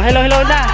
Oh, hello, hello na.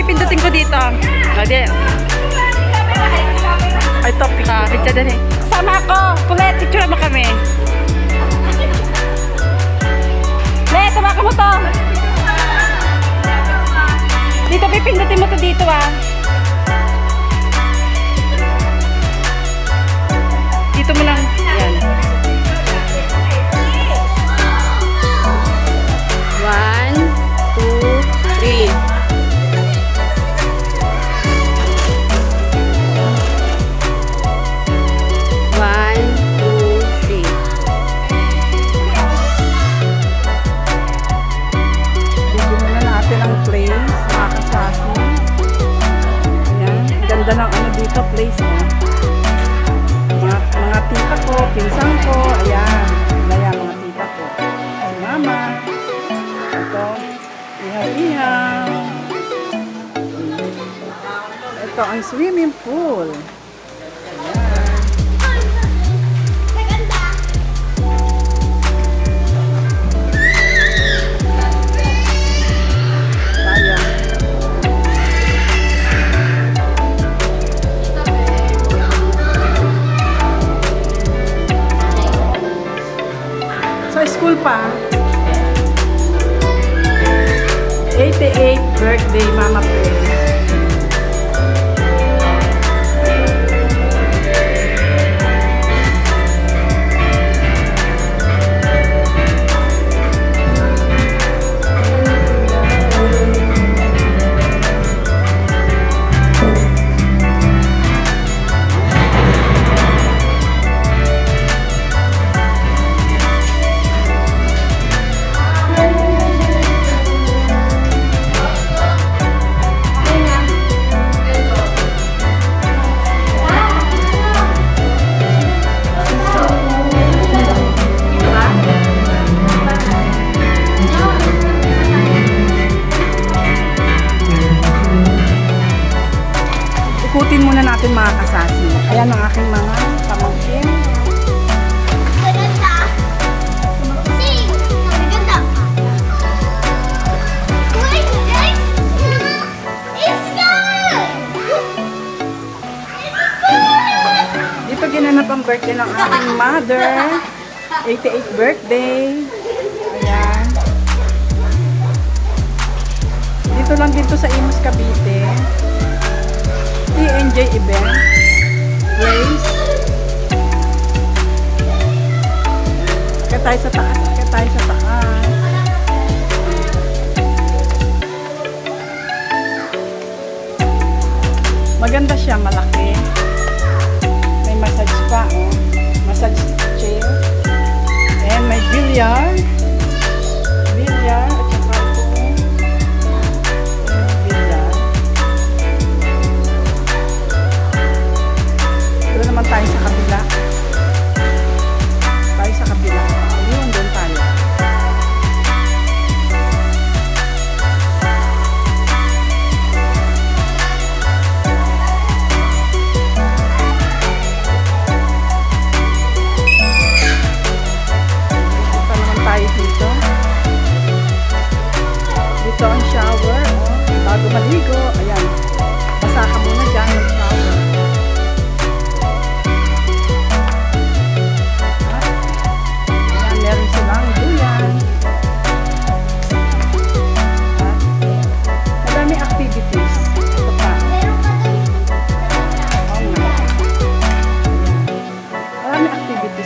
Pindutin ko dito. Ade. Ay, topic. Picture din eh. Sama ako. Kulit, picture mo kami. Le, sama ka mo to. Dito, pipindutin mo to dito ah. Dito mo lang. Yan. 1, 2, 3. Ganda ng ano dito, place mo. Mga tita ko, pinsan ko, ayan. Ayan, mga tita ko. Si mama. Ito, ihaw-ihaw. Ito ang swimming pool. School pa. 88th birthday, Mama Play. Ikutin muna natin mga kasasi. Ayan ang aking mga pamangkin. Maganda. Sing. Maganda. Wait, guys. It's good. Dito ginanap ang birthday ng aking mother. 88th birthday. Ayan. Dito lang dito sa Imus, Cavite. TNJ event place. Kaya tayo sa taas. Kaya tayo sa taas. Maganda siya, malaki. May massage pa, oh. Massage chair. And may billiard. Billiard. At saka naman tayo sa kabila. Tayo sa kabila. Ayun, doon tayo. Punta naman tayo dito. Dito ang shower. Oh, bago maligo. Ayan. Basa ka muna dyan.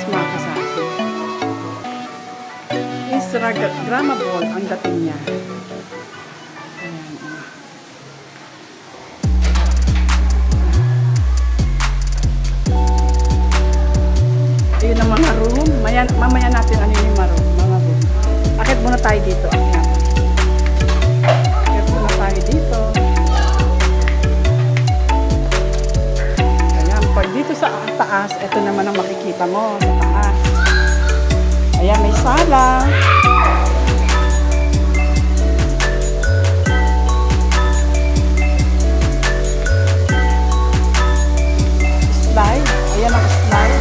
Mag-shower. Instagramable ang dating niya. Ayun ang mga room. Mamaya natin ano yung mga room. Akit muna tayo dito. Akit muna tayo dito. pupunta mo sa taas. Ayan, may sala. Slide. Ayan ang slide.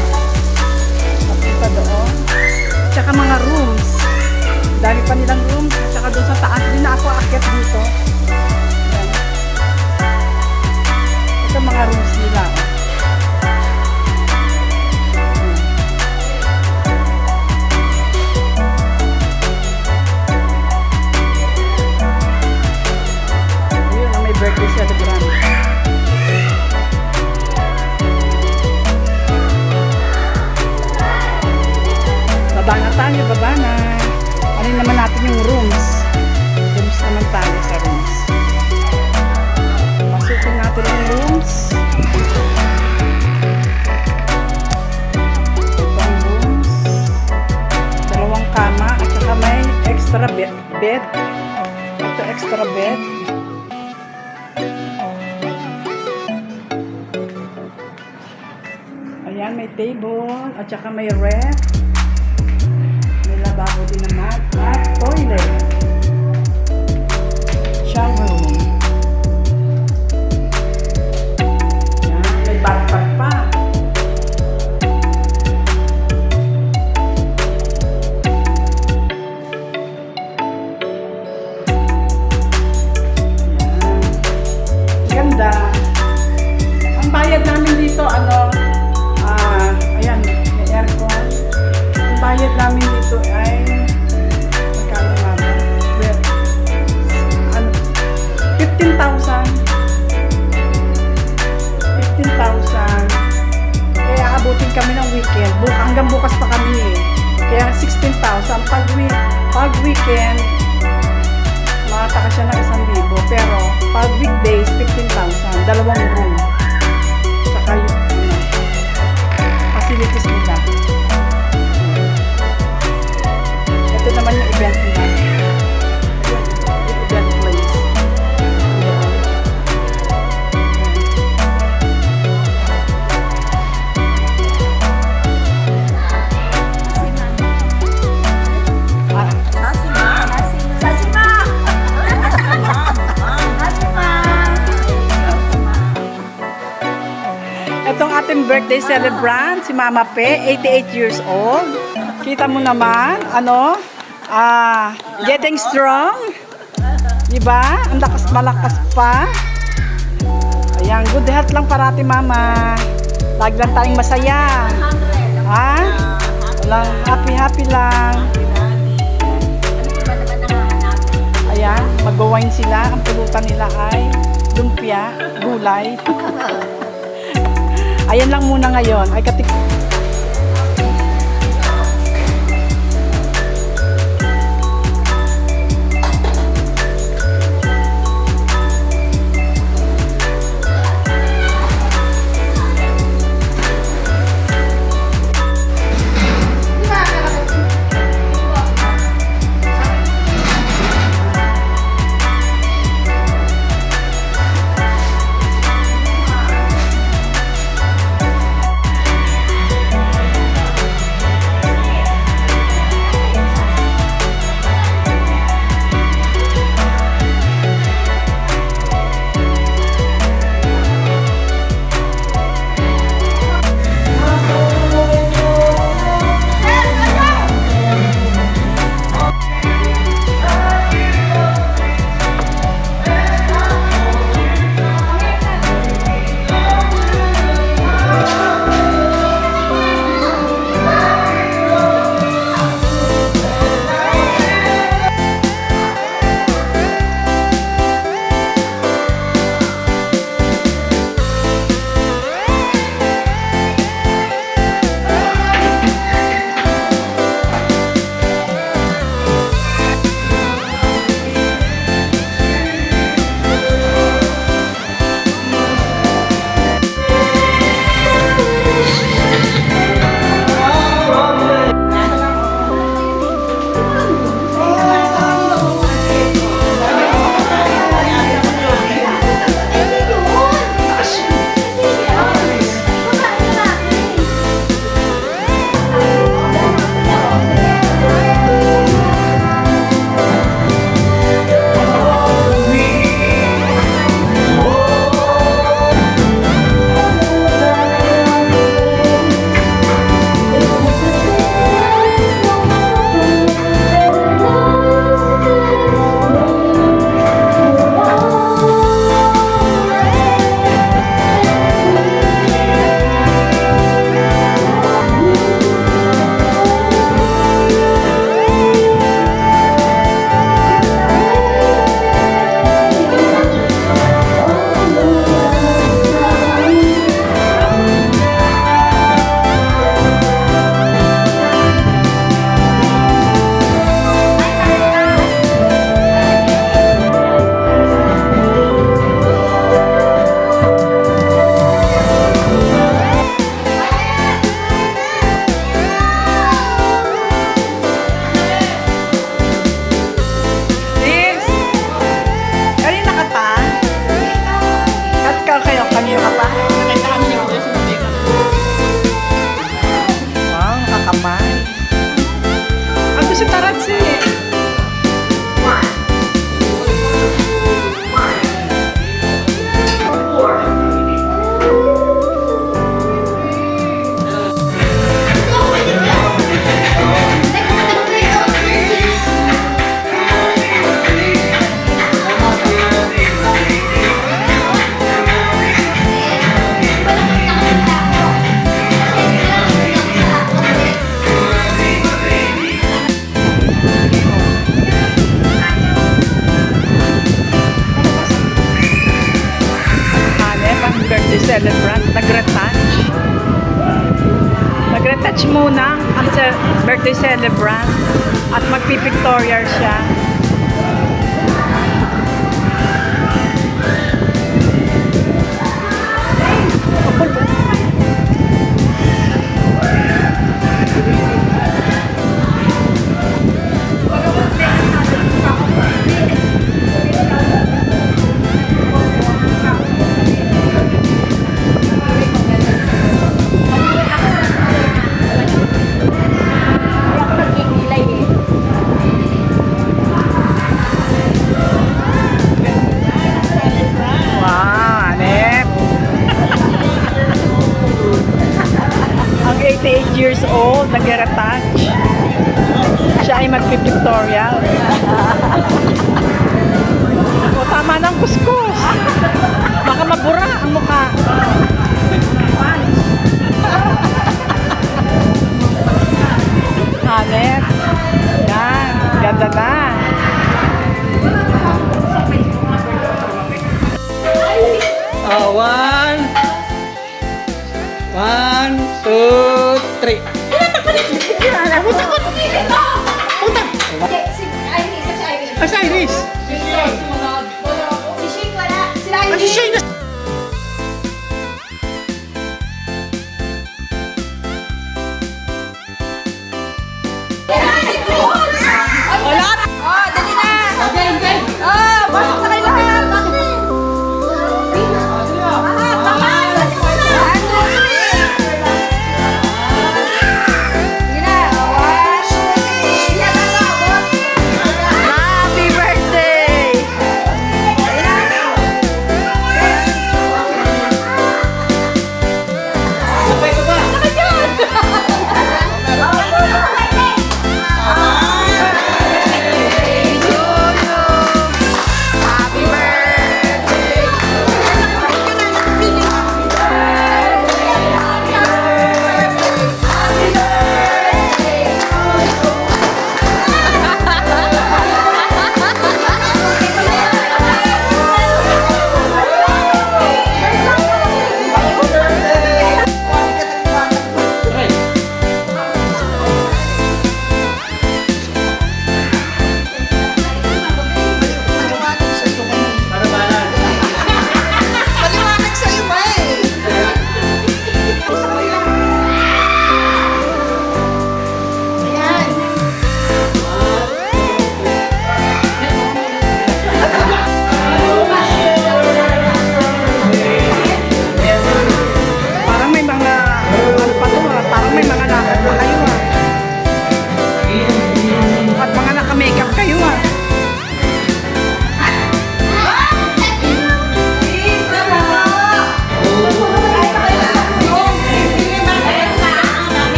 Papunta doon. Tsaka mga rooms. Dami pa nilang rooms. Tsaka doon sa taas. Hindi na ako aakyat dito. Ayan. Ito mga rooms nila. Ayun, may birthday celebrant. Baba na tayo, baba na. Ano naman natin yung rooms. Rooms naman tayo sa rooms. Pasukin natin yung rooms. Ito ang rooms. 2 kama at saka may extra bed. Ito extra bed. Ayan, may table at saka may ref. Bago din naman at toilet, shower room. Yan, may bathtub pa. Yan. Ganda. Ang bayad namin dito, ayan, may aircon. Ang bayad namin dito ay magkano nga ba? 15,000. 15,000. Eh, aabutin kami ng weekend. Hanggang bukas pa kami eh. Kaya 16,000. Pag weekend, makataka siya ng 1,000. Pero, pag weekdays, 15,000. 2 room. Saka yung facilities nila. Ito naman yung event nila. Yung event place. Itong ating birthday celebrant, si Mama Pe, 88 years old. Kita mo naman, getting strong. Diba? Ang malakas pa. Ayan, good health lang parati, Mama. Lagi lang tayong masaya. Ha? Walang happy lang. Ayan, mag-wine sila. Ang pulutan nila ay lumpia, gulay. Ayan lang muna ngayon. Ay Nag-retouch. Nag-retouch muna ang birthday celebrant at magpipictorial siya. Wow, Anep. Ang 88 years old, nag-retouch. Siya ay magpipictorial. O, tama ng kuskus. Baka mabura ang mukha. Anep. Yan, ganda na. Oh, one, 2, 3. Ah, si Iris. Ah, si Shane. Happy birthday! Sabay ko ba? Happy birthday! Para balan. Parang may mga, ano pa to ah, parang may mga lakad pa kayo ah. At mga naka-makeup kayo ah.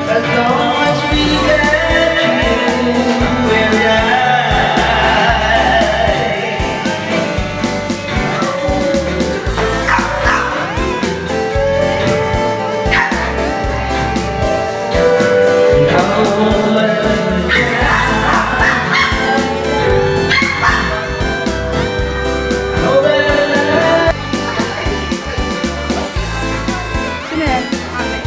As long as we get you and Sino yan? Ate.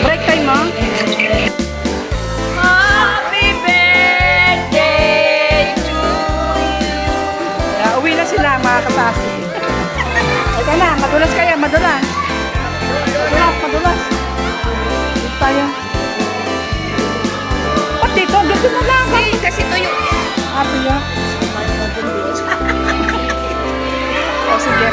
Break time mo? Happy birthday to you. Uwi na sila mga kapasi. Ito na, madulas kaya, madulas. Madulas, madulas. Dito tayo. Ba't dito? Dito na lang. Kasi tuyo. Happy ya. O sige,